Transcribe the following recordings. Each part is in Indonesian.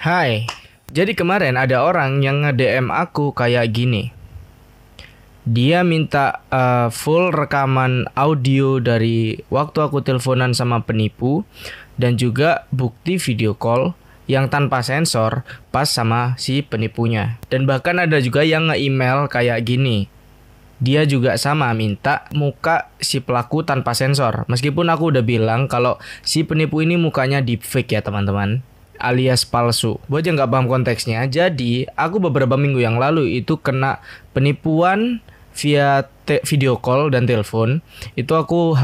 Hai, jadi kemarin ada orang yang nge-DM aku kayak gini. Dia minta full rekaman audio dari waktu aku teleponan sama penipu dan juga bukti video call yang tanpa sensor pas sama si penipunya. Dan bahkan ada juga yang nge-email kayak gini. Dia juga sama minta muka si pelaku tanpa sensor. Meskipun aku udah bilang kalau si penipu ini mukanya deepfake ya teman-teman, alias palsu. Buat yang nggak paham konteksnya, jadi aku beberapa minggu yang lalu itu kena penipuan via video call dan telepon. Itu aku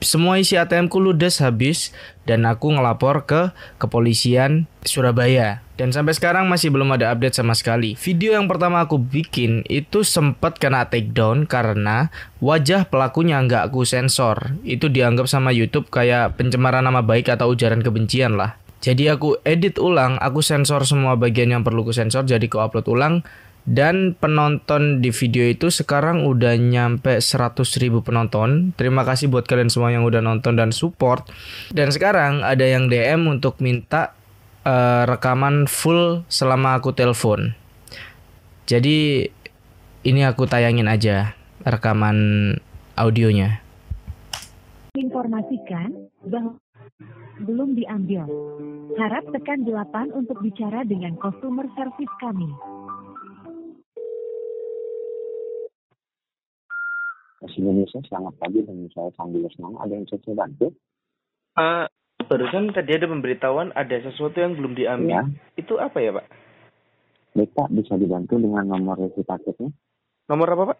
semua isi ATM ku ludes habis dan aku ngelapor ke kepolisian Surabaya. Dan sampai sekarang masih belum ada update sama sekali. Video yang pertama aku bikin itu sempat kena takedown karena wajah pelakunya nggak aku sensor. Itu dianggap sama YouTube kayak pencemaran nama baik atau ujaran kebencian lah. Jadi aku edit ulang, aku sensor semua bagian yang perlu ku sensor, jadi ku upload ulang. Dan penonton di video itu sekarang udah nyampe 100.000 penonton. Terima kasih buat kalian semua yang udah nonton dan support. Dan sekarang ada yang DM untuk minta rekaman full selama aku telepon. Jadi ini aku tayangin aja rekaman audionya. Informasikan bahwa belum diambil. Harap tekan 8 untuk bicara dengan customer service kami. Indonesia, selamat pagi dengan saya Sandi Lesmana. Ada yang saya bantu? Barusan tadi ada pemberitahuan ada sesuatu yang belum diambil. Ya. Itu apa ya, Pak? Baik, bisa dibantu dengan nomor resi paketnya? Nomor apa, Pak?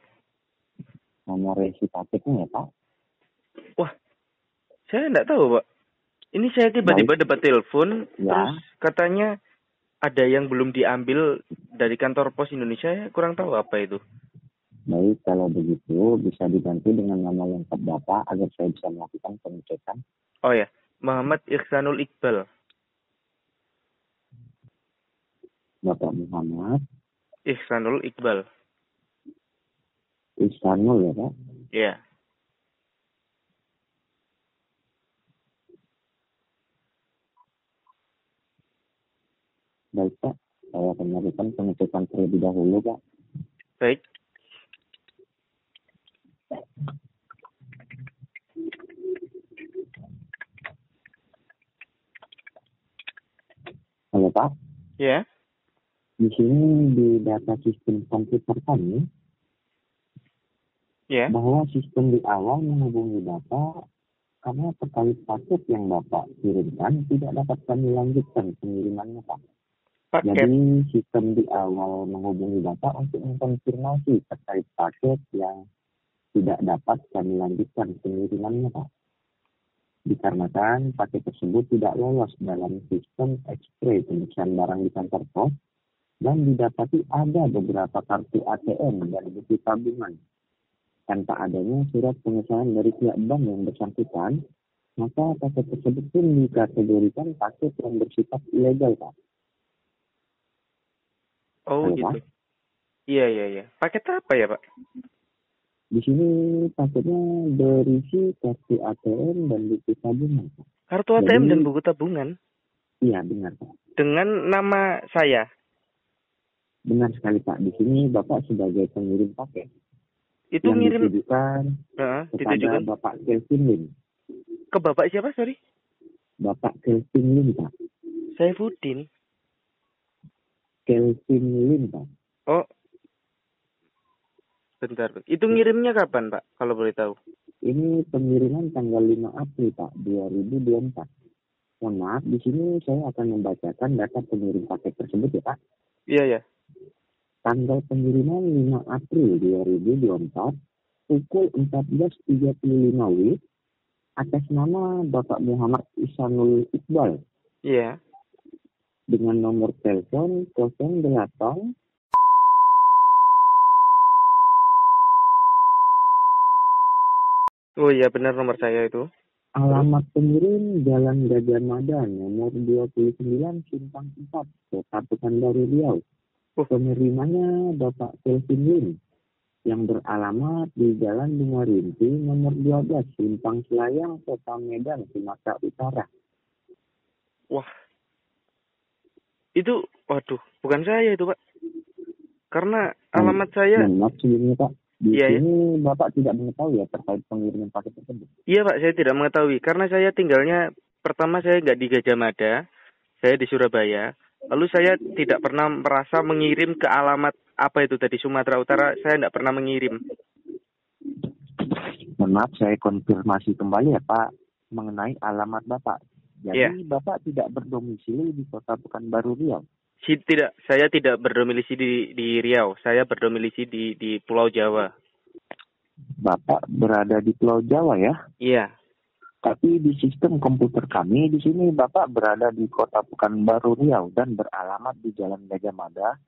Nomor resi paketnya ya, Pak. Wah, saya enggak tahu, Pak. Ini saya tiba-tiba dapat telepon, ya. Terus katanya ada yang belum diambil dari kantor pos Indonesia, ya kurang tahu apa itu. Baik, kalau begitu bisa dibantu dengan nama lengkap Bapak agar saya bisa melakukan pengecekan. Oh ya, Muhammad Ihsanul Iqbal. Bapak Muhammad Ihsanul Iqbal. Ihsanul ya, Pak? Iya. Baik, Pak. Saya akan melakukan pengecekan terlebih dahulu, Pak. Baik. Halo, Pak. Ya. Di sini di data sistem komputer kami, bahwa sistem di awal menghubungi Bapak karena terkait paket yang Bapak kirimkan tidak dapat kami lanjutkan pengirimannya, Pak. Jadi sistem di awal menghubungi Bapak untuk mengkonfirmasi terkait paket yang tidak dapat kami lanjutkan pengirimannya, Pak. Dikarenakan paket tersebut tidak lolos dalam sistem X-ray pemeriksaan barang di kantor pos dan didapati ada beberapa kartu ATM dan bukti tabungan. Tanpa adanya surat pengesahan dari pihak bank yang bersangkutan, maka paket tersebut pun dikategorikan paket yang bersifat ilegal, Pak. Oh, halo, gitu. Pak? Iya. Paket apa ya, Pak? Di sini paketnya berisi kartu ATM dan buku tabungan, Pak. Kartu ATM dan buku tabungan? Iya, benar, Pak. Dengan nama saya? Benar sekali, Pak. Di sini Bapak sebagai pengirim paket. Itu yang ngirim ditujukan kepada Bapak Kelvin Lim. Ke Bapak siapa, sorry? Bapak Kelvin Lim, Pak. Saifuddin. Kelvin Lim, Pak. Oh. Bentar. Itu ngirimnya kapan, Pak? Kalau boleh tahu. Ini pengiriman tanggal 5 April, Pak, 2024. Mohon maaf, di sini saya akan membacakan data pengirim paket tersebut ya, Pak. Iya. Tanggal pengiriman 5 April 2024, pukul 14.35 WIB, atas nama Bapak Muhammad Ihsanul Iqbal. Iya. Dengan nomor telepon 08. Oh iya, benar nomor saya itu. Alamat pengirim Jalan Gajah Mada nomor 29 Simpang 4, Kota Pekanbaru Riau. Penerimanya Bapak Kelvin Lim yang beralamat di Jalan Bunga Rinti nomor 12 Simpang Selayang, Kota Medan, Sumatera Utara. Wah. Itu, waduh, bukan saya itu, Pak. Karena Dan, alamat saya, dan maaf sebelumnya Pak, di iya ya. sini Bapak tidak mengetahui ya terkait pengiriman paket tersebut. Iya, Pak, saya tidak mengetahui. Karena saya tinggalnya, pertama saya nggak di Gajah Mada, saya di Surabaya. Lalu saya tidak pernah merasa mengirim ke alamat apa itu tadi, Sumatera Utara, saya tidak pernah mengirim. Mohon maaf, saya konfirmasi kembali ya Pak mengenai alamat Bapak. Iya. Jadi Bapak tidak berdomisili di Kota Pekanbaru Riau. Saya tidak berdomisili di Riau. Saya berdomisili di Pulau Jawa. Bapak berada di Pulau Jawa ya. Iya. Tapi di sistem komputer kami di sini Bapak berada di Kota Pekanbaru Riau dan beralamat di Jalan Gajah Mada.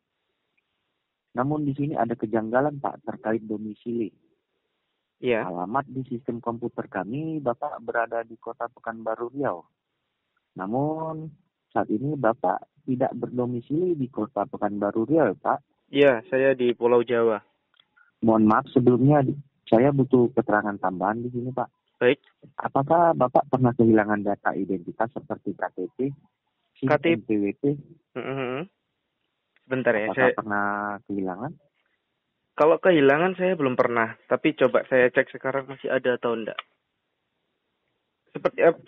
Namun di sini ada kejanggalan Pak terkait domisili. Iya. Alamat di sistem komputer kami Bapak berada di Kota Pekanbaru Riau. Namun saat ini Bapak tidak berdomisili di Kota Pekanbaru Riau, Pak. Iya, saya di Pulau Jawa. Mohon maaf sebelumnya saya butuh keterangan tambahan di sini, Pak. Baik. Apakah Bapak pernah kehilangan data identitas seperti KTP, SIM, KTP. NPWP? Sebentar ya, Apakah pernah kehilangan? Kalau kehilangan saya belum pernah, tapi coba saya cek sekarang masih ada atau enggak.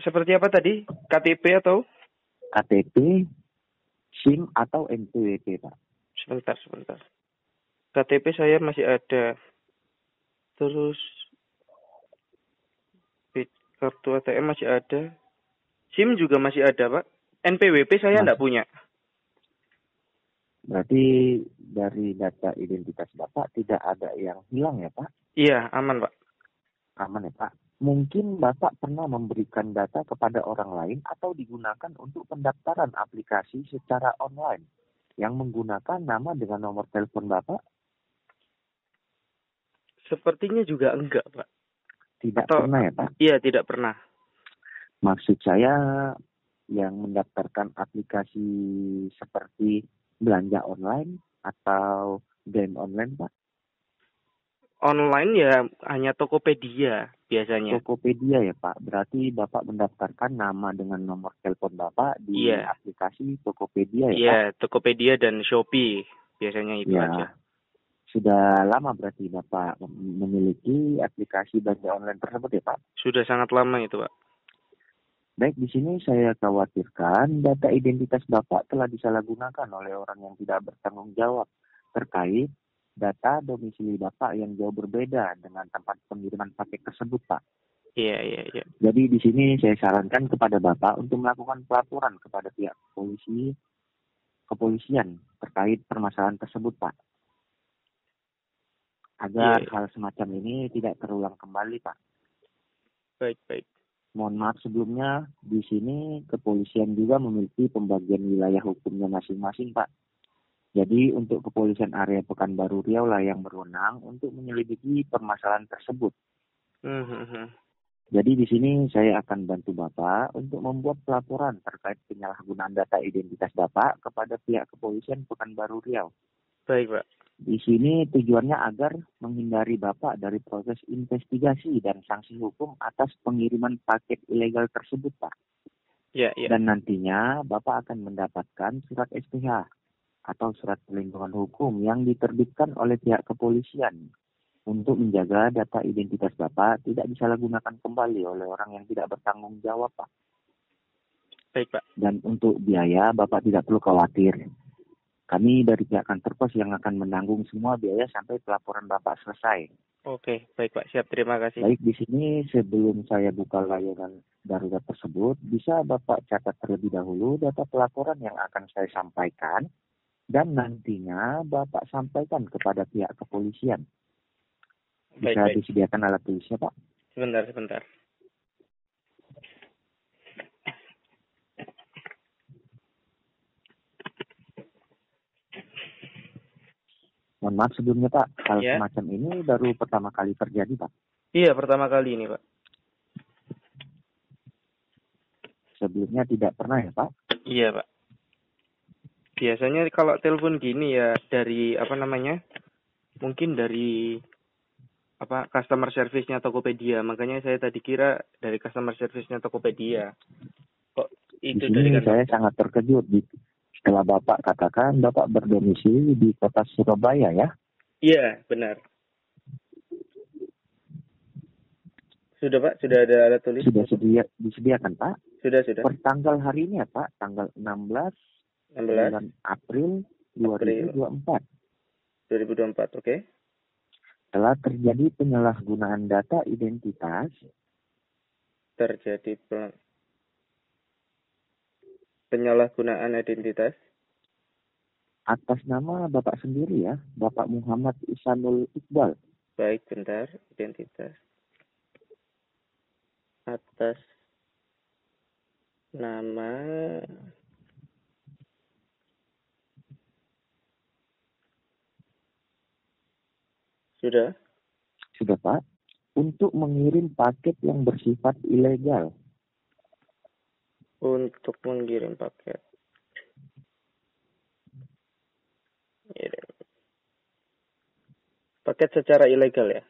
Seperti apa tadi? KTP atau? KTP, SIM atau NPWP, Pak. Sebentar. KTP saya masih ada. Terus kartu ATM masih ada. SIM juga masih ada, Pak. NPWP saya enggak punya. Berarti dari data identitas Bapak tidak ada yang hilang ya, Pak? Iya, aman, Pak. Aman ya, Pak. Mungkin Bapak pernah memberikan data kepada orang lain atau digunakan untuk pendaftaran aplikasi secara online yang menggunakan nama dengan nomor telepon Bapak? Sepertinya juga enggak, Pak. Tidak pernah ya, Pak? Iya, tidak pernah. Maksud saya yang mendaftarkan aplikasi seperti belanja online atau game online, Pak? Online ya hanya Tokopedia biasanya. Tokopedia ya Pak. Berarti Bapak mendaftarkan nama dengan nomor telepon Bapak di aplikasi Tokopedia ya Pak? Iya, Tokopedia dan Shopee biasanya itu aja. Sudah lama berarti Bapak memiliki aplikasi belanja online tersebut ya Pak? Sudah sangat lama itu Pak. Baik, di sini saya khawatirkan data identitas Bapak telah disalahgunakan oleh orang yang tidak bertanggung jawab terkait data domisili Bapak yang jauh berbeda dengan tempat pengiriman paket tersebut, Pak. Iya. Jadi di sini saya sarankan kepada Bapak untuk melakukan pelaporan kepada pihak kepolisian terkait permasalahan tersebut, Pak. Agar hal semacam ini tidak terulang kembali, Pak. Baik. Mohon maaf sebelumnya, di sini kepolisian juga memiliki pembagian wilayah hukumnya masing-masing, Pak. Jadi untuk kepolisian area Pekanbaru Riau lah yang berwenang untuk menyelidiki permasalahan tersebut. Jadi di sini saya akan bantu Bapak untuk membuat pelaporan terkait penyalahgunaan data identitas Bapak kepada pihak kepolisian Pekanbaru Riau. Baik, Pak. Di sini tujuannya agar menghindari Bapak dari proses investigasi dan sanksi hukum atas pengiriman paket ilegal tersebut, Pak. Iya. Dan nantinya Bapak akan mendapatkan surat SPH atau surat perlindungan hukum yang diterbitkan oleh pihak kepolisian untuk menjaga data identitas Bapak tidak disalahgunakan kembali oleh orang yang tidak bertanggung jawab, Pak. Baik, Pak. Dan untuk biaya Bapak tidak perlu khawatir. Kami dari pihak kantor pos yang akan menanggung semua biaya sampai pelaporan Bapak selesai. Oke, baik Pak. Siap, terima kasih. Baik, di sini sebelum saya buka layanan darurat tersebut, bisa Bapak catat terlebih dahulu data pelaporan yang akan saya sampaikan dan nantinya Bapak sampaikan kepada pihak kepolisian. Bisa Baik. disediakan alat tulisnya, Pak? Sebentar. Mohon maaf sebelumnya, Pak. Hal semacam ini baru pertama kali terjadi, Pak? Iya, pertama kali ini, Pak. Sebelumnya tidak pernah ya, Pak? Iya, Pak. Biasanya kalau telepon gini ya dari mungkin dari customer service-nya Tokopedia. Makanya saya tadi kira dari customer service-nya Tokopedia. Kok itu di sini saya sangat terkejut. Setelah Bapak katakan, Bapak berdomisili di kota Surabaya ya? Iya, benar. Sudah Pak, sudah ada alat tulis? Sudah disediakan Pak? Sudah. Per tanggal hari ini ya Pak, tanggal 16 16 bulan April 2024. 2024, oke. Telah terjadi penyalahgunaan data identitas Terjadi penyalahgunaan identitas atas nama Bapak sendiri ya, Bapak Muhammad Ihsanul Iqbal. baik, bentar. Identitas atas nama sudah Sudah Pak, untuk mengirim paket yang bersifat ilegal. untuk mengirim paket. Kirim. Paket secara ilegal ya?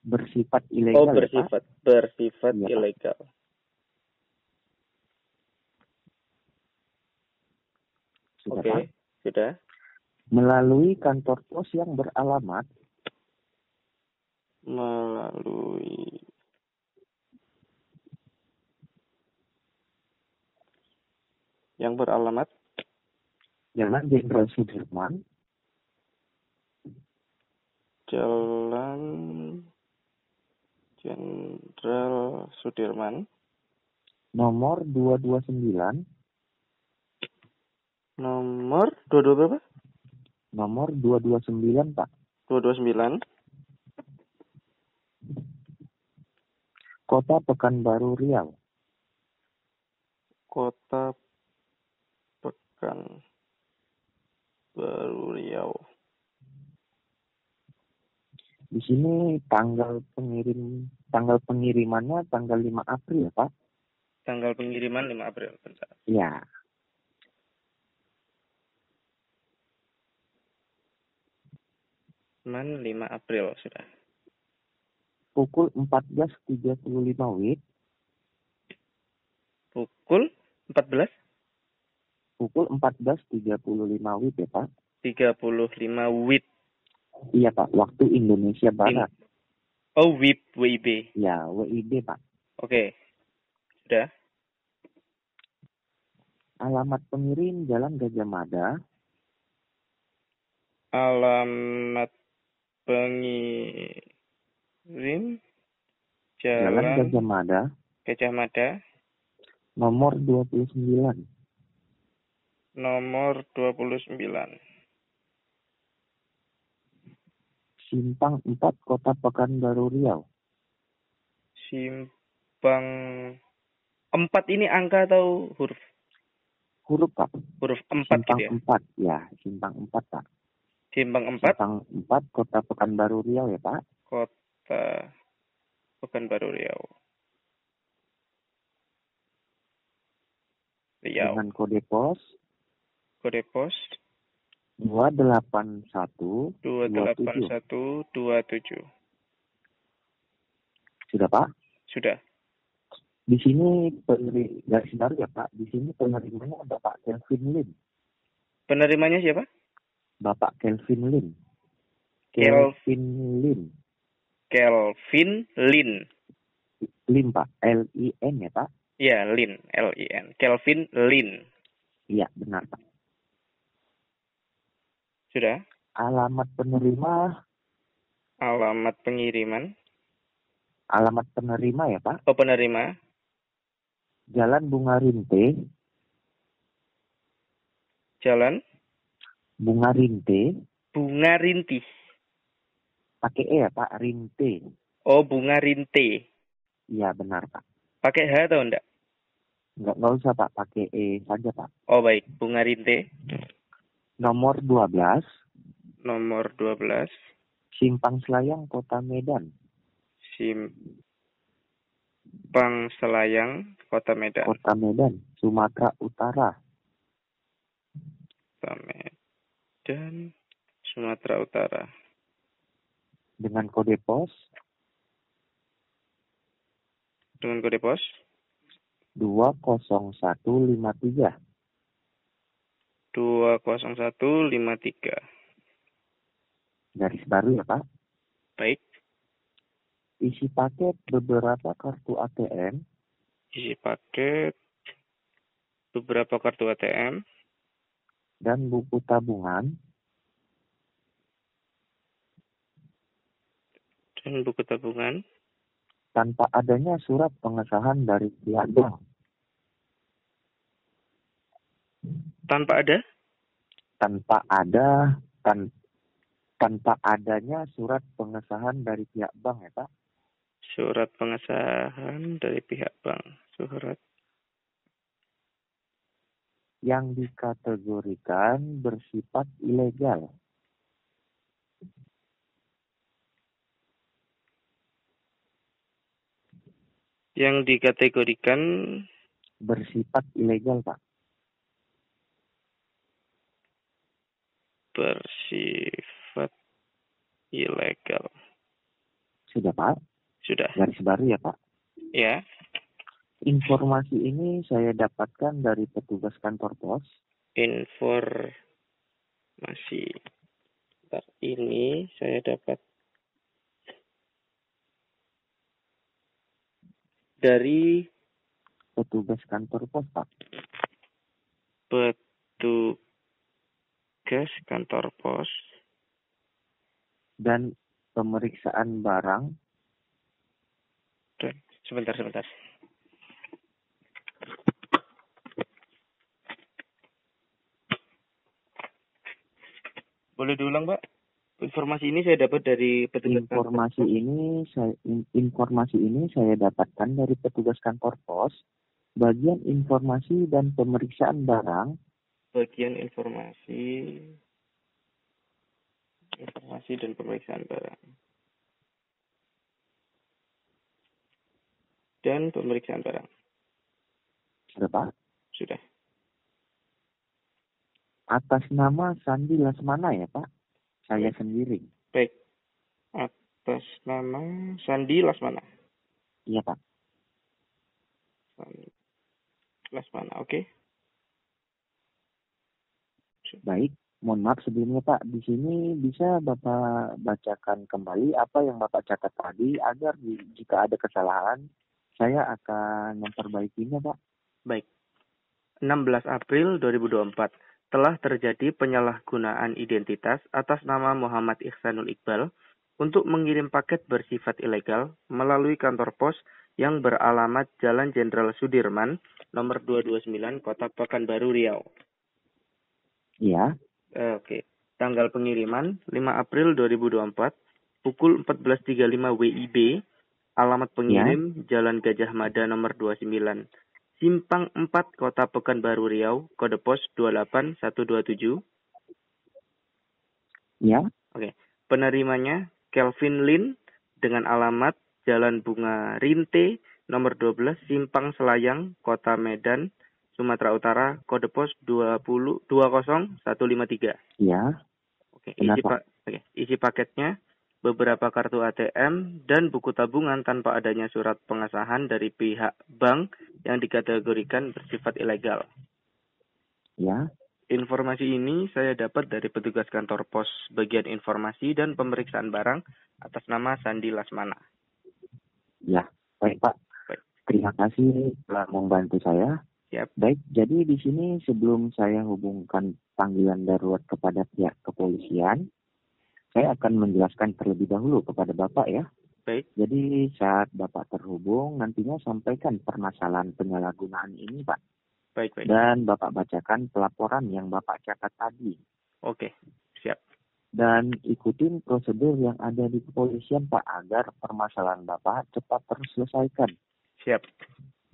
Bersifat ilegal ya, Pak? Bersifat Iya, Pak. ilegal. Sudah, Oke, Pak? sudah. Melalui kantor pos yang beralamat Melalui yang beralamat Jalan Jenderal Sudirman, Jalan Jenderal Sudirman, nomor 229, nomor 22 berapa? nomor 229, Pak. 229, Kota Pekanbaru, Riau. Kota Pekanbaru Riau. Di sini tanggal pengirimannya tanggal 5 April, Pak. Tanggal pengiriman 5 April, bentar. Ya. Man 5 April sudah. Pukul 14.35 WIB. Pukul 14 Pukul 14.35 WIB ya, Pak. 35 WIB. Iya, Pak. Waktu Indonesia Barat. Oh, WIB. Ya, WIB, Pak. Oke. Sudah. Alamat pengirim Jalan Gajah Mada. Alamat pengirim Jalan Jalan Gajah Mada. Gajah Mada. Nomor 29. Nomor 29. Simpang 4, Kota Pekanbaru, Riau. Simpang 4 ini angka atau huruf? Huruf, Pak. Huruf 4 Simpang gitu ya? 4, ya. Simpang 4, Pak. Simpang 4. Simpang 4, Kota Pekanbaru, Riau ya, Pak. Kota Pekanbaru Riau. Dengan kode pos. Kode pos 28127. Sudah, Pak? Sudah. Di sini garis baru ya, Pak. Di sini penerimanya Bapak Kelvin Lim. Penerimanya siapa? Bapak Kelvin Lim. Kelvin Lin. Lim, Pak. L-I-N ya, Pak? Iya, Lin. L-I-N. Kelvin Lin. Iya, benar, Pak. Sudah. Alamat penerima. Alamat pengiriman. Alamat penerima ya, Pak. Oh, penerima. Jalan Bunga Rinte. Jalan Bunga Rinte. Bunga Rintih. Pakai E ya, Pak. Rinte. Oh, Bunga Rinte. Iya, benar, Pak. Pakai H atau enggak? Nggak usah, Pak. Pakai E saja, Pak. Oh, baik. Bunga Rinte. Nomor 12. Nomor 12. Simpang Selayang, Kota Medan. Simpang Selayang, Kota Medan. Kota Medan, Sumatera Utara. Kota Medan, Sumatera Utara. Dengan kode pos. 20153. 20153. Garis baru ya Pak. Baik, Isi paket beberapa kartu ATM isi paket beberapa kartu ATM dan buku tabungan dan buku tabungan tanpa adanya surat pengesahan dari pihak bank. tanpa ada Tanpa adanya surat pengesahan dari pihak bank ya Pak. surat pengesahan dari pihak bank. Surat Yang dikategorikan bersifat ilegal. yang dikategorikan Bersifat ilegal Pak. bersifat ilegal. Sudah Pak. Sudah. Garis baru ya Pak. Ya, Informasi ini saya dapatkan dari petugas kantor pos. informasi ini saya dapat dari Petugas kantor pos Pak. petugas kantor pos Dan pemeriksaan barang dan sebentar. Boleh diulang, Pak? Informasi ini saya dapat dari petugas informasi ini saya dapatkan dari petugas kantor pos, bagian informasi dan pemeriksaan barang bagian informasi dan pemeriksaan barang. Dan pemeriksaan barang. sudah Pak, Sudah. atas nama Sandi Lasmana ya Pak, saya sendiri. Baik. Atas nama Sandi Lasmana. Iya Pak. Sandi Lasmana, oke. Baik, mohon maaf sebelumnya Pak, di sini bisa Bapak bacakan kembali apa yang Bapak catat tadi agar jika ada kesalahan saya akan memperbaikinya Pak. Baik. 16 April 2024 telah terjadi penyalahgunaan identitas atas nama Muhammad Ihsanul Iqbal untuk mengirim paket bersifat ilegal melalui kantor pos yang beralamat Jalan Jenderal Sudirman, nomor 229, Kota Pekanbaru, Riau. Iya. Oke. Tanggal pengiriman 5 April 2024 pukul 14.35 WIB. Alamat pengirim Jalan Gajah Mada nomor 29. Simpang 4 Kota Pekanbaru Riau, kode pos 28127. Ya. Oke. Penerimanya Kelvin Lin dengan alamat Jalan Bunga Rinte nomor 12 Simpang Selayang, Kota Medan, Sumatera Utara, kode pos 20153. Ya. Oke. Kenapa? Isi paketnya beberapa kartu ATM dan buku tabungan tanpa adanya surat pengesahan dari pihak bank yang dikategorikan bersifat ilegal. Ya. Informasi ini saya dapat dari petugas kantor pos bagian informasi dan pemeriksaan barang atas nama Sandi Lasmana. Ya, baik Pak. Baik. Terima kasih telah membantu saya. Siap. Baik, jadi di sini sebelum saya hubungkan panggilan darurat kepada pihak kepolisian, saya akan menjelaskan terlebih dahulu kepada Bapak ya. Baik. Jadi saat Bapak terhubung, nantinya sampaikan permasalahan penyalahgunaan ini Pak. Baik. Dan Bapak bacakan pelaporan yang Bapak catat tadi. Oke, siap. Dan ikutin prosedur yang ada di kepolisian Pak, agar permasalahan Bapak cepat terselesaikan. Siap.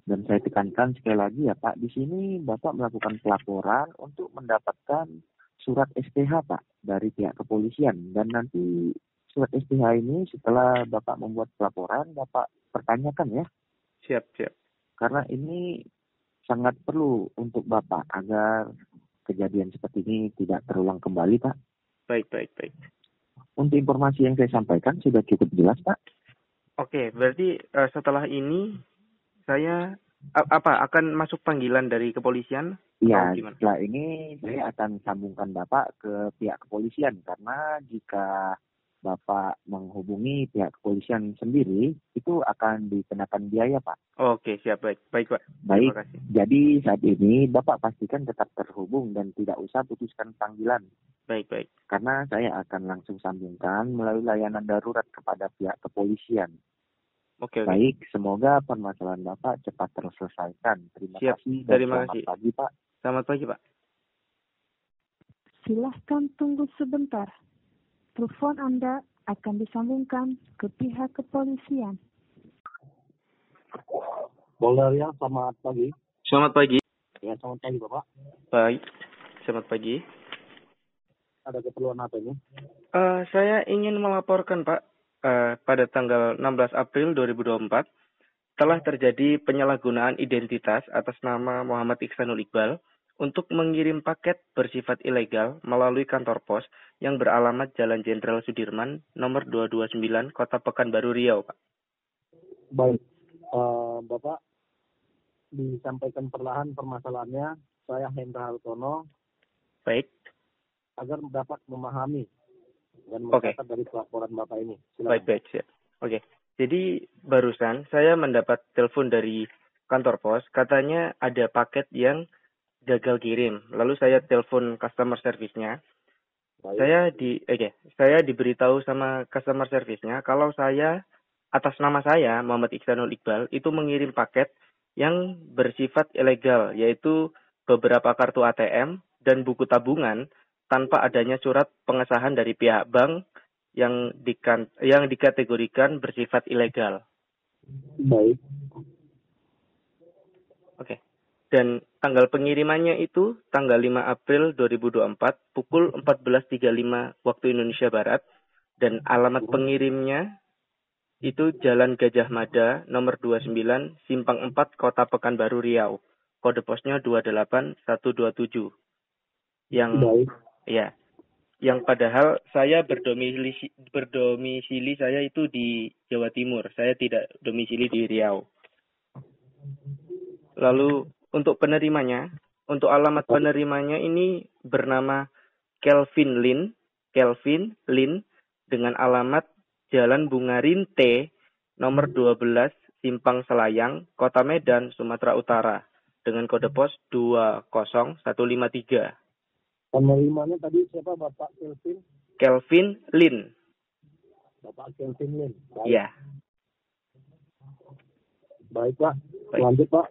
Dan saya tekankan sekali lagi ya Pak, di sini Bapak melakukan pelaporan untuk mendapatkan surat SPH Pak dari pihak kepolisian. Dan nanti surat SPH ini setelah Bapak membuat pelaporan, Bapak pertanyakan ya. Siap. Karena ini sangat perlu untuk Bapak agar kejadian seperti ini tidak terulang kembali Pak. Baik. Untuk informasi yang saya sampaikan sudah cukup jelas Pak. Oke, berarti setelah ini saya Apa akan masuk panggilan dari kepolisian? Ya, Oh, gimana? setelah ini saya akan sambungkan Bapak ke pihak kepolisian karena jika Bapak menghubungi pihak kepolisian sendiri itu akan dikenakan biaya, Pak. Oke, siap, baik. Baik, Pak. Terima Baik, kasih. jadi saat ini Bapak pastikan tetap terhubung dan tidak usah putuskan panggilan Baik, baik. karena saya akan langsung sambungkan melalui layanan darurat kepada pihak kepolisian. Oke, oke. Baik, semoga permasalahan Bapak cepat terselesaikan. Terima Siap. kasih dan Terima selamat kasih. pagi, Pak. Selamat pagi, Pak. Silahkan tunggu sebentar. Telepon Anda akan disambungkan ke pihak kepolisian. Boleh, selamat pagi. Selamat pagi. Ya, selamat pagi, Bapak. Baik. Selamat pagi. Ada keperluan apa ini? Saya ingin melaporkan, Pak, pada tanggal 16 April 2024 telah terjadi penyalahgunaan identitas atas nama Muhammad Iksanul Iqbal untuk mengirim paket bersifat ilegal melalui kantor pos yang beralamat Jalan Jenderal Sudirman, nomor 229, Kota Pekanbaru, Riau, Pak. Baik, Bapak disampaikan perlahan permasalahannya. Saya Hendra Hartono Baik, agar dapat memahami dan Oke. mencatat dari pelaporan Bapak ini. baik, Silakan. siap. Oke, jadi barusan saya mendapat telepon dari kantor pos, katanya ada paket yang gagal kirim. Lalu saya telepon customer service-nya. Baik. Saya diberitahu sama customer service-nya kalau saya atas nama saya Muhammad Iksanul Iqbal itu mengirim paket yang bersifat ilegal, yaitu beberapa kartu ATM dan buku tabungan tanpa adanya surat pengesahan dari pihak bank yang dikategorikan bersifat ilegal. Baik. Oke. Dan tanggal pengirimannya itu tanggal 5 April 2024 pukul 14.35 waktu Indonesia Barat. Dan alamat pengirimnya itu Jalan Gajah Mada nomor 29 Simpang 4 Kota Pekanbaru Riau. Kode posnya 28127. Yang Baik. ya, yang padahal saya berdomisili saya itu di Jawa Timur. Saya tidak domisili di Riau. Lalu untuk penerimanya, untuk alamat penerimanya ini bernama Kelvin Lin dengan alamat Jalan Bungarin T nomor 12 Simpang Selayang, Kota Medan, Sumatera Utara dengan kode pos 20153. Penerimanya tadi siapa, Bapak Kelvin? Kelvin Lin. Bapak Kelvin Lin. Baik. Ya. Baik, Pak. Baik. Lanjut, Pak.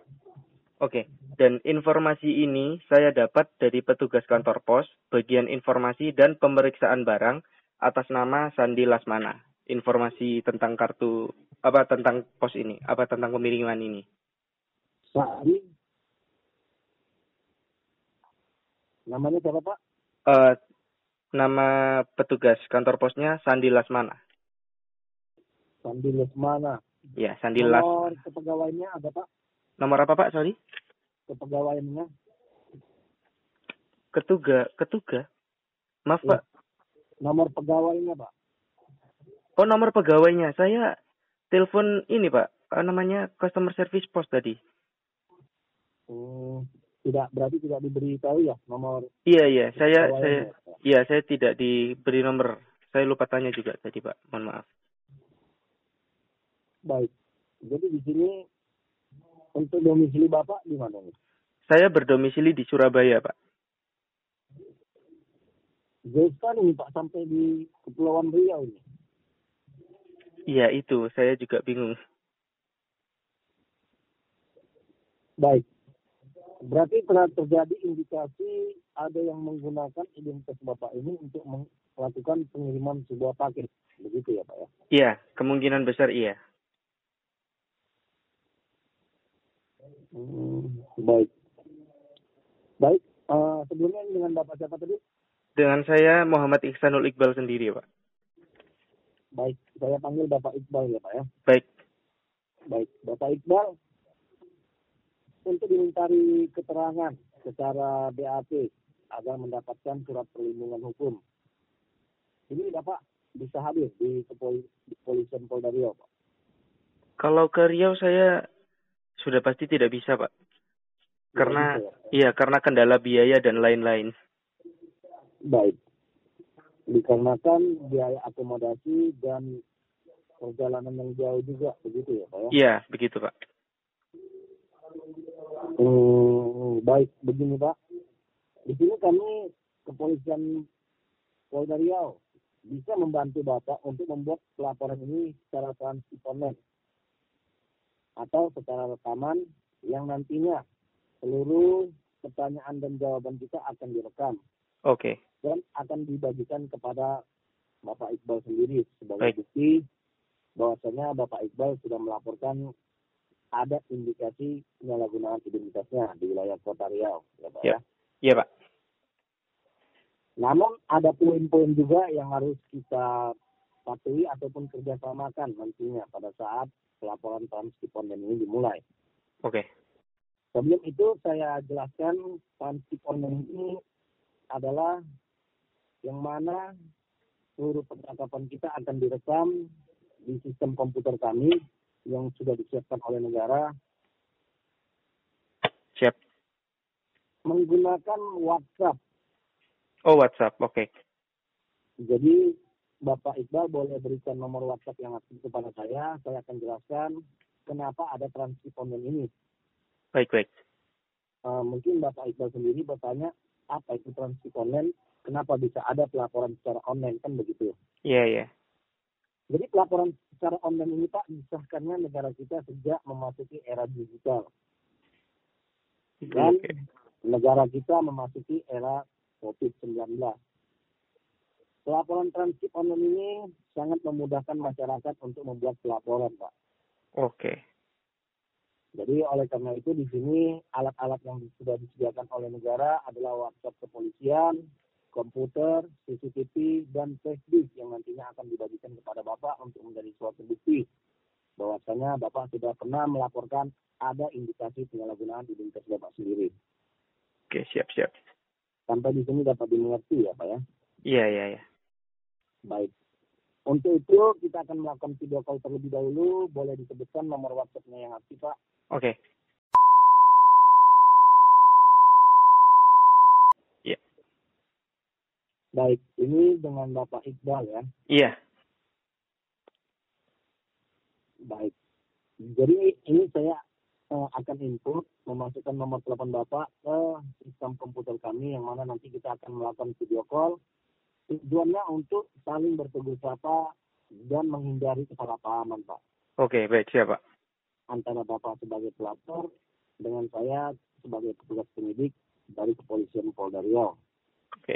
Oke, dan informasi ini saya dapat dari petugas kantor pos, bagian informasi dan pemeriksaan barang atas nama Sandi Lasmana. Informasi tentang tentang pos ini, tentang pemiriman ini. Sari. Namanya siapa, Pak? Nama petugas kantor posnya Sandi Lasmana. Sandi Lesmana. Ya, Sandi Nomor Lasmana. kepegawaiannya ada, Pak? Nomor apa, Pak? Sorry? Kepegawaiannya. Ketuga. Maaf, Ya. Pak. Nomor pegawainya, Pak. Oh, nomor pegawainya. Saya telepon ini, Pak. Namanya customer service pos tadi. Berarti tidak diberitahu ya nomor. Iya. pegawaiannya. Saya tidak diberi nomor. Saya lupa tanya juga tadi, Pak. Mohon maaf. Baik. Jadi di sini untuk domisili Bapak di mana nih? Saya berdomisili di Surabaya, Pak. Jauh sekali nih, Pak, sampai di Kepulauan Riau ini. Iya, itu. Saya juga bingung. Baik. Berarti telah terjadi indikasi ada yang menggunakan identitas Bapak ini untuk melakukan pengiriman sebuah paket. Begitu ya, Pak ya? Iya, kemungkinan besar iya. Baik. Baik. Sebelumnya dengan Bapak siapa tadi? Dengan saya Muhammad Iksanul Iqbal sendiri, Pak. Baik. Saya panggil Bapak Iqbal ya, Pak ya? Baik. Baik. Bapak Iqbal, untuk dimintai keterangan secara BAP agar mendapatkan surat perlindungan hukum. Ini Bapak bisa hadir di Kepolisian Polda Riau, Pak? Kalau ke Riau saya Sudah pasti tidak bisa, Pak. Tidak Karena, bisa ya? iya, karena kendala biaya dan lain-lain. Baik. Dikarenakan biaya akomodasi dan perjalanan yang jauh juga, begitu ya Pak ya? Iya, begitu, Pak. Baik, begini Pak. Di sini kami kepolisian Polda Riau bisa membantu Bapak untuk membuat pelaporan ini secara transparan atau secara rekaman yang nantinya seluruh pertanyaan dan jawaban kita akan direkam Oke, dan akan dibagikan kepada Bapak Iqbal sendiri sebagai baik. bukti bahwasanya Bapak Iqbal sudah melaporkan ada indikasi penyalahgunaan identitasnya di wilayah Kota Riau, ya Pak ya. Iya, Pak. Namun ada poin-poin juga yang harus kita patuhi ataupun kerjasamakan nantinya pada saat pelaporan transponden ini dimulai. Oke. Sebelum itu saya jelaskan transponden ini adalah yang mana seluruh percakapan kita akan direkam di sistem komputer kami yang sudah disiapkan oleh negara Siap. menggunakan WhatsApp. Oh, WhatsApp. Oke. Jadi Bapak Iqbal boleh berikan nomor WhatsApp yang aktif kepada saya akan jelaskan kenapa ada transponden ini. Baik. Mungkin Bapak Iqbal sendiri bertanya, apa itu transponden, kenapa bisa ada pelaporan secara online, kan begitu. Iya. Jadi pelaporan secara online ini Pak disahkannya negara kita sejak memasuki era digital. Dan Oke. negara kita memasuki era COVID-19. Pelaporan transkip online ini sangat memudahkan masyarakat untuk membuat pelaporan, Pak. Oke. Jadi oleh karena itu di sini alat-alat yang sudah disediakan oleh negara adalah WhatsApp kepolisian, komputer, CCTV, dan flashdisk yang nantinya akan dibagikan kepada Bapak untuk menjadi suatu bukti bahwasanya Bapak sudah pernah melaporkan ada indikasi penyalahgunaan identitas Bapak sendiri. Oke, siap. Sampai di sini dapat dimengerti ya Pak ya? Iya. Baik. Untuk itu kita akan melakukan video call terlebih dahulu. Boleh disebutkan nomor WhatsApp-nya yang aktif Pak? Oke. Iya. Baik, ini dengan Bapak Iqbal ya. Iya. Baik. Jadi ini saya akan input memasukkan nomor telepon Bapak ke sistem komputer kami yang mana nanti kita akan melakukan video call. Tujuannya untuk saling bertegur sapa dan menghindari kesalahpahaman Pak. Oke, baik, siap, Pak. Antara Bapak sebagai pelapor dengan saya sebagai petugas penyidik dari Kepolisian Polda Riau. Oke.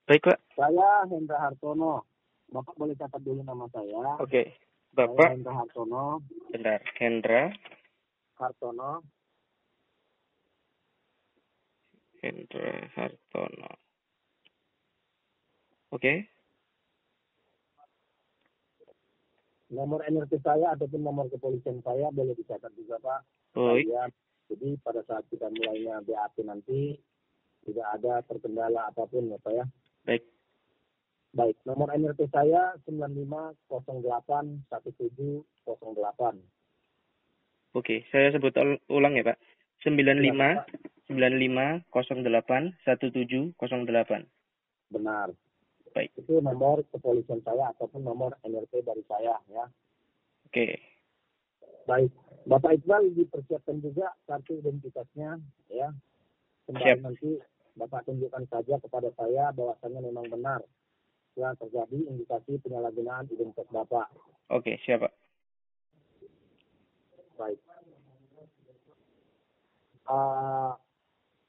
Baik, Pak. Saya Hendra Hartono. Bapak boleh catat dulu nama saya. Oke. Saya Bapak, Hendra Hartono. bentar. Hendra Hartono. Oke. Nomor NRT saya ataupun nomor kepolisian saya boleh dicatat juga Pak. Baik. Jadi pada saat kita mulainya BAP nanti tidak ada terkendala apapun ya Pak ya. Baik, nomor NRT saya 95081708. Oke, saya sebut ulang ya, Pak. 95081708. Benar. Baik. Itu nomor kepolisian saya ataupun nomor NRT dari saya ya. Oke. Baik, Bapak Iqbal dipersiapkan juga kartu identitasnya ya. Kembali nanti Bapak tunjukkan saja kepada saya bahwasannya memang benar telah terjadi indikasi penyalahgunaan identitas Bapak. Oke, siap Pak. Baik.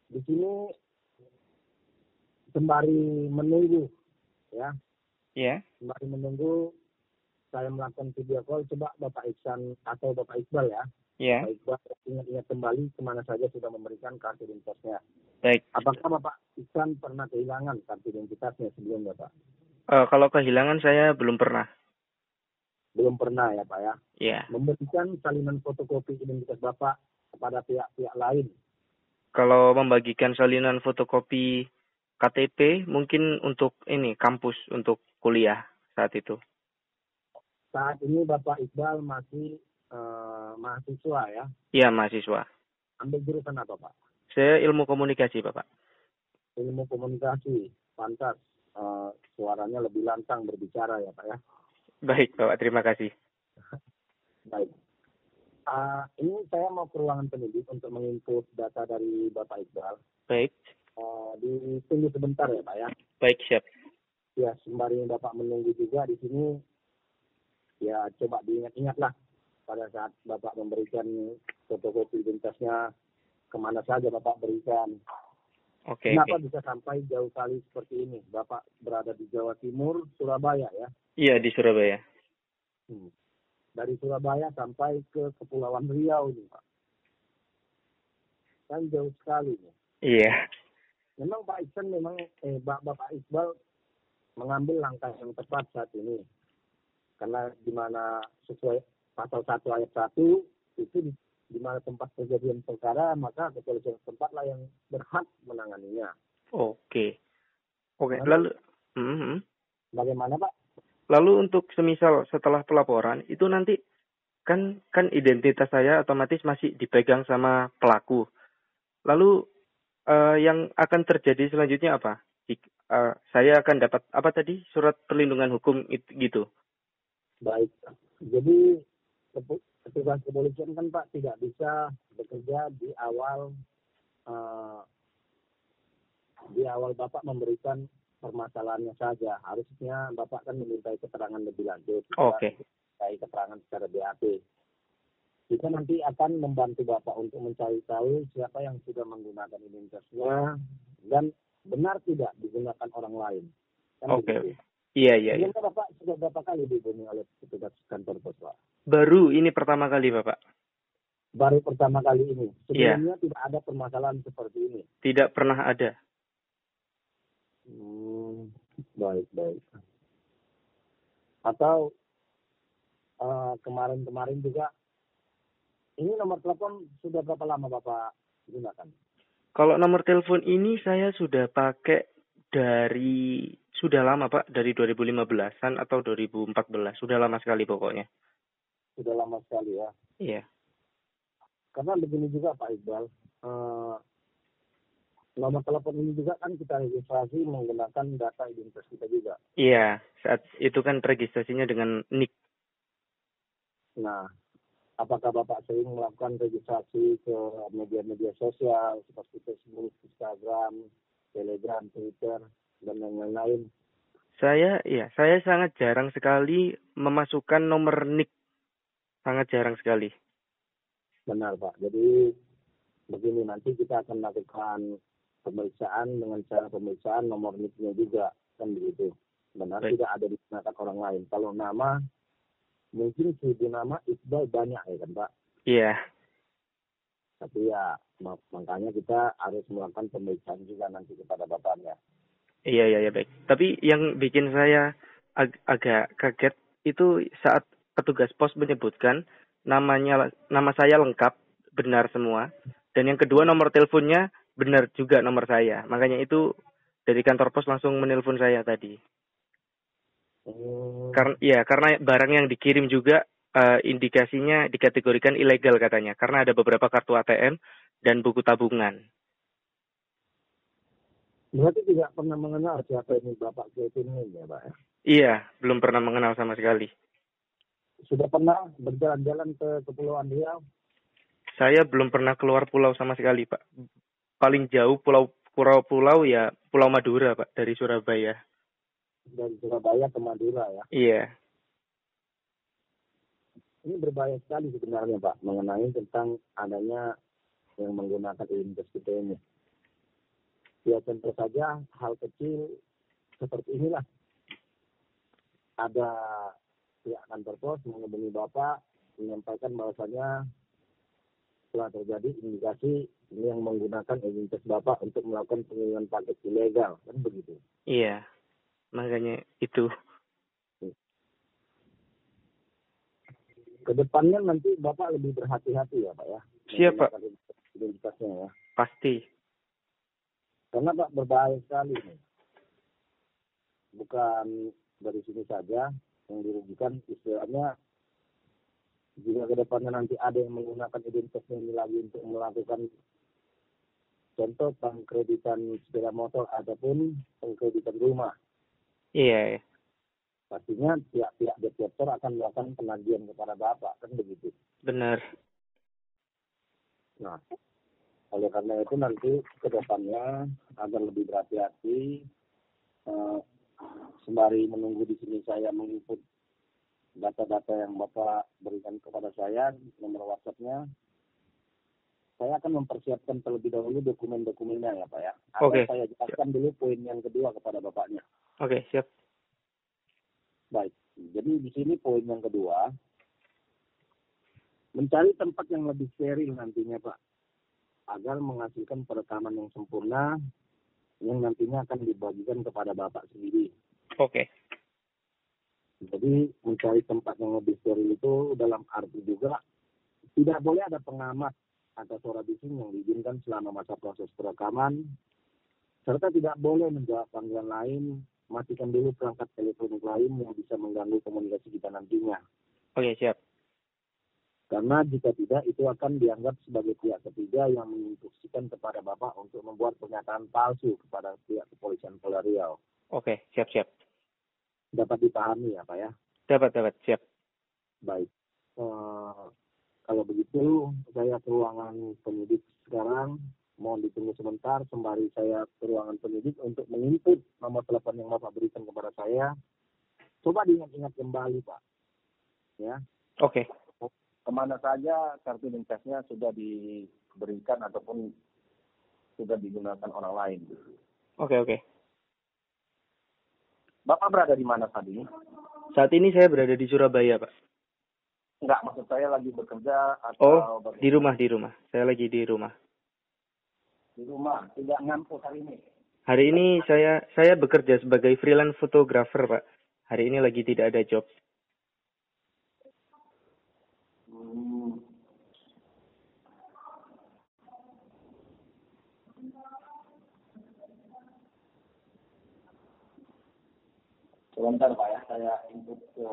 Di sini sembari menunggu ya. Iya. Sembari menunggu saya melakukan video call, coba Bapak Iksan atau Bapak Iqbal ya. Iya. Bapak Iqbal ingat-ingat kembali kemana saja sudah memberikan kartu identitasnya. Baik. Apakah Bapak Iksan pernah kehilangan kartu identitasnya sebelumnya Pak? Kalau kehilangan saya belum pernah. Belum pernah ya Pak ya? Iya. Memberikan salinan fotokopi identitas Bapak kepada pihak-pihak lain? Kalau membagikan salinan fotokopi KTP mungkin untuk ini kampus untuk kuliah saat itu. Saat ini Bapak Iqbal masih mahasiswa ya. Iya, mahasiswa. Ambil jurusan apa Pak? Saya ilmu komunikasi, Bapak. Ilmu komunikasi. Pantas. Suaranya lebih lantang berbicara ya Pak ya. Baik, Bapak. Terima kasih. Baik. Ini saya mau ke ruangan penyidik untuk menginput data dari Bapak Iqbal. Baik. Ditunggu sebentar ya Pak ya. Baik, siap. Ya, sembari Bapak menunggu juga di sini, ya coba diingat-ingatlah pada saat Bapak memberikan fotokopi identitasnya, kemana saja Bapak berikan. Oke. Kenapa bisa sampai jauh kali seperti ini? Bapak berada di Jawa Timur, Surabaya ya? Iya, di Surabaya. Dari Surabaya sampai ke Kepulauan Riau ini Pak. Kan jauh sekali nih. Iya. Memang Pak Iksan Bapak Iqbal mengambil langkah yang tepat saat ini. Karena di mana sesuai pasal 1 ayat 1 itu di mana tempat kejadian perkara, maka kepolisian tempatlah yang berhak menanganinya. Oke. Lalu Bagaimana Pak? Lalu untuk semisal setelah pelaporan itu nanti kan identitas saya otomatis masih dipegang sama pelaku. Lalu yang akan terjadi selanjutnya apa? Saya akan dapat apa tadi, surat perlindungan hukum gitu. Baik. Jadi petugas kepolisian kan Pak tidak bisa bekerja di awal Bapak memberikan permasalahannya saja. Harusnya Bapak kan memintai keterangan lebih lanjut. Oke. Memintai keterangan secara BAP. Kita nanti akan membantu Bapak untuk mencari tahu siapa yang sudah menggunakan identitasnya dan benar tidak digunakan orang lain. Oke. Iya. Sebelumnya Bapak sudah berapa kali dihubungi oleh petugas kantor pos Pak? Baru ini pertama kali Bapak. Baru pertama kali ini. Sebelumnya tidak ada permasalahan seperti ini. Tidak pernah ada. Baik. Atau kemarin juga, ini nomor telepon sudah berapa lama Bapak gunakan? Kalau nomor telepon ini saya sudah pakai sudah lama Pak, dari 2015-an atau 2014. Sudah lama sekali pokoknya. Sudah lama sekali ya? Iya. Karena begini juga Pak Iqbal, nomor telepon ini juga kan kita registrasi menggunakan data identitas kita juga. Iya, saat itu kan registrasinya dengan NIK. Nah, apakah Bapak sering melakukan registrasi ke media-media sosial seperti Facebook, Instagram, Telegram, Twitter, dan lain-lain? Saya sangat jarang sekali memasukkan nomor NIK. Sangat jarang sekali. Benar Pak. Jadi begini, nanti kita akan lakukan pemeriksaan dengan cara pemeriksaan nomor NIK-nya juga, kan begitu. Benar. Baik. Tidak ada digunakan orang lain. Kalau nama, mungkin sudah nama Iqbal banyak ya kan Pak? Iya. Tapi ya makanya kita harus melakukan pemeriksaan juga nanti kepada Bapaknya. Iya, baik. Tapi yang bikin saya agak kaget itu saat petugas pos menyebutkan nama saya lengkap, benar semua. Dan yang kedua, nomor teleponnya benar juga nomor saya. Makanya itu dari kantor pos langsung menelpon saya tadi. Karena barang yang dikirim juga indikasinya dikategorikan ilegal katanya. Karena ada beberapa kartu ATM dan buku tabungan. Berarti tidak pernah mengenal siapa ini Bapak Kevin ini ya Pak? Iya, belum pernah mengenal sama sekali. Sudah pernah berjalan-jalan ke Kepulauan Riau? Saya belum pernah keluar pulau sama sekali Pak. Paling jauh pulau ya Pulau Madura Pak, dari Surabaya. Dari Surabaya ke Madura ya? Iya. Ini berbahaya sekali sebenarnya Pak, mengenai tentang adanya yang menggunakan identitas kita ini. Ya tentu saja hal kecil seperti inilah. Ada pihak kantor pos menghubungi Bapak, menyampaikan bahwasanya telah terjadi indikasi ini yang menggunakan identitas Bapak untuk melakukan pengiriman paket ilegal, kan begitu? Iya, makanya itu. Kedepannya nanti Bapak lebih berhati-hati ya Pak ya? Siap Pak. Identitasnya ya? Pasti. Karena Pak berbahaya sekali nih. Bukan dari sini saja yang dirugikan, istilahnya Jika kedepannya nanti ada yang menggunakan identitas ini lagi untuk melakukan contoh pengkreditan sepeda motor ataupun pengkreditan rumah, Iya. pastinya pihak-pihak detektor akan melakukan penagihan kepada Bapak, kan begitu. Benar. Nah, oleh karena itu nanti kedepannya agar lebih berhati-hati, sembari menunggu di sini saya menginput data-data yang Bapak berikan kepada saya, nomor WhatsApp-nya, saya akan mempersiapkan terlebih dahulu dokumen-dokumennya ya Pak ya. Oke. Saya jelaskan dulu poin yang kedua kepada Bapaknya. Oke, siap. Baik, jadi di sini poin yang kedua, mencari tempat yang lebih steril nantinya Pak, agar menghasilkan perekaman yang sempurna yang nantinya akan dibagikan kepada Bapak sendiri. Oke. Jadi mencari tempat yang lebih steril itu dalam arti juga tidak boleh ada pengamat atau suara bising yang diizinkan selama masa proses perekaman, serta tidak boleh menjawab panggilan lain, matikan dulu perangkat elektronik lain yang bisa mengganggu komunikasi kita nantinya. Oke, siap. Karena jika tidak, itu akan dianggap sebagai pihak ketiga yang menginstruksikan kepada Bapak untuk membuat pernyataan palsu kepada pihak kepolisian Polda Riau. Oke, siap. Dapat dipahami ya Pak ya? Dapat, siap. Baik. Kalau begitu, saya ke ruangan penyidik sekarang. Mohon ditunggu sebentar, sembari saya ke ruangan penyidik untuk menginput nomor telepon yang Bapak berikan kepada saya. Coba diingat-ingat kembali Pak. Ya. Oke. Kemana saja kartu identitasnya sudah diberikan ataupun sudah digunakan orang lain. Oke. Bapak berada di mana tadi? Saat ini saya berada di Surabaya, Pak. Enggak, maksud saya lagi bekerja atau di rumah. Saya lagi di rumah. Di rumah, tidak ngampus hari ini. Hari ini saya bekerja sebagai freelance fotografer, Pak. Hari ini lagi tidak ada job. Sebentar Pak ya, saya input ke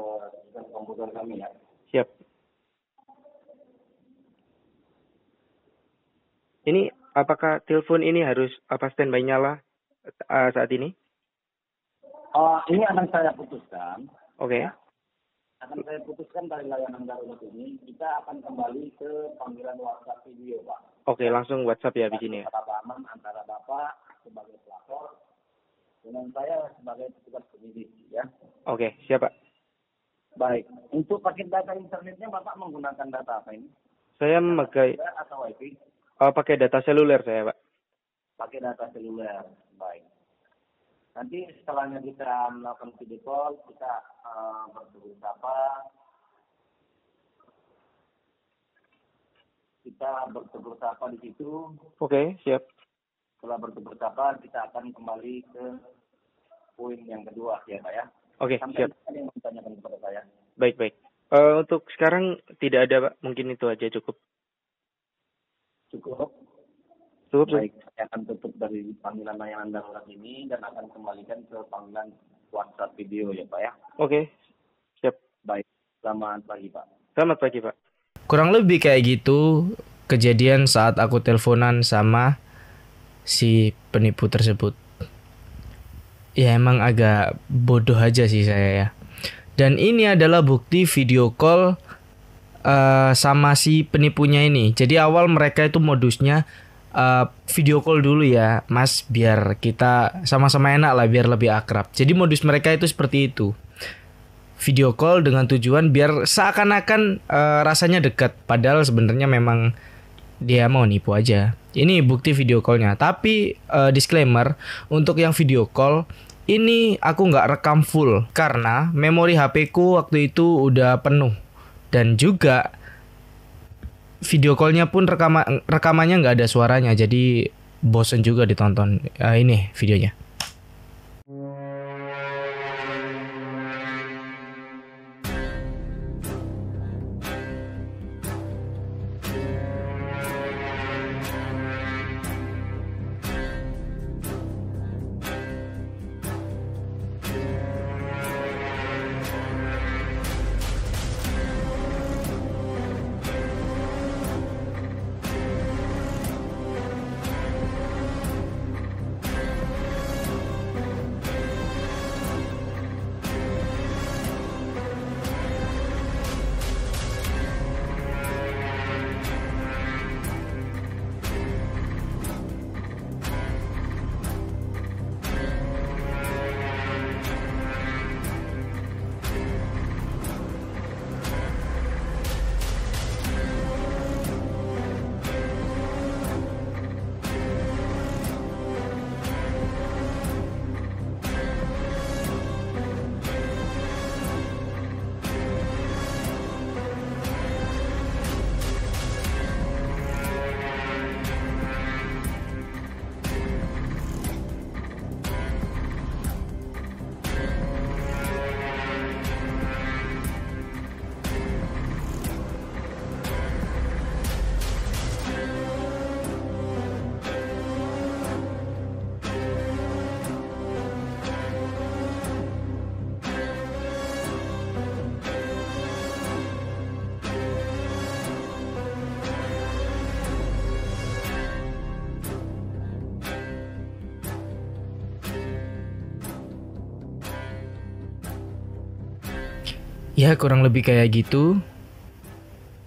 sistem komputer kami ya. Siap. Ini apakah telepon ini harus standby nyala saat ini? Ini akan saya putuskan. Oke. Akan saya putuskan dari layanan darurat ini, kita akan kembali ke panggilan WhatsApp video Pak. Oke, langsung WhatsApp ya di sini ya. Aman antara Bapak sebagai pelapor dengan saya sebagai petugas penyidik ya. Oke, siap Pak. Baik, untuk paket data internetnya Bapak menggunakan data apa ini? Saya memakai atau WiFi? Pakai data seluler saya, Pak. Pakai data seluler, baik. Nanti setelahnya kita melakukan video call, kita bertegur sapa. Kita bertegur sapa di situ. Oke, siap. Setelah bertegur sapa, kita akan kembali ke poin yang kedua ya Pak ya. Oke, sampai siap. ada yang menanyakan kepada saya. Baik. Untuk sekarang tidak ada Pak, mungkin itu aja cukup. Cukup. Baik. Saya akan tutup dari panggilan layanan darurat ini dan akan kembalikan ke panggilan WhatsApp video ya Pak ya. Oke, siap. Baik, selamat pagi Pak. Selamat pagi Pak. Kurang lebih kayak gitu kejadian saat aku teleponan sama si penipu tersebut. Ya emang agak bodoh aja sih saya ya. Dan ini adalah bukti video call sama si penipunya ini. Jadi awal mereka itu modusnya video call dulu ya Mas, biar kita sama-sama enak lah, biar lebih akrab. Jadi modus mereka itu seperti itu. Video call dengan tujuan biar seakan-akan rasanya dekat, padahal sebenarnya memang dia mau nipu aja. Ini bukti video callnya. Tapi disclaimer, untuk yang video call ini aku nggak rekam full karena memori HP ku waktu itu udah penuh. Dan juga video callnya pun rekamannya nggak ada suaranya, jadi bosen juga ditonton. Ini videonya. Ya kurang lebih kayak gitu.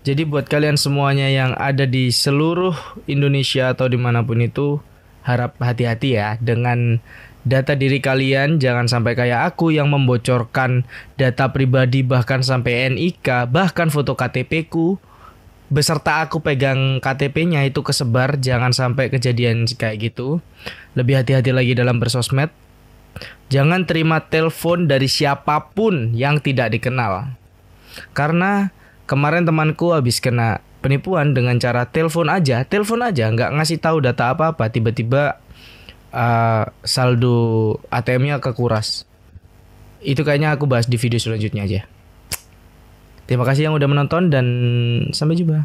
Jadi buat kalian semuanya yang ada di seluruh Indonesia atau dimanapun itu, harap hati-hati ya dengan data diri kalian. Jangan sampai kayak aku yang membocorkan data pribadi, bahkan sampai NIK, bahkan foto KTP ku beserta aku pegang KTP-nya itu kesebar. Jangan sampai kejadian kayak gitu. Lebih hati-hati lagi dalam bersosmed. Jangan terima telepon dari siapapun yang tidak dikenal. Karena kemarin temanku habis kena penipuan dengan cara telepon aja, nggak ngasih tahu data apa-apa, tiba-tiba saldo ATM-nya kekuras. Itu kayaknya aku bahas di video selanjutnya aja. Terima kasih yang udah menonton dan sampai jumpa.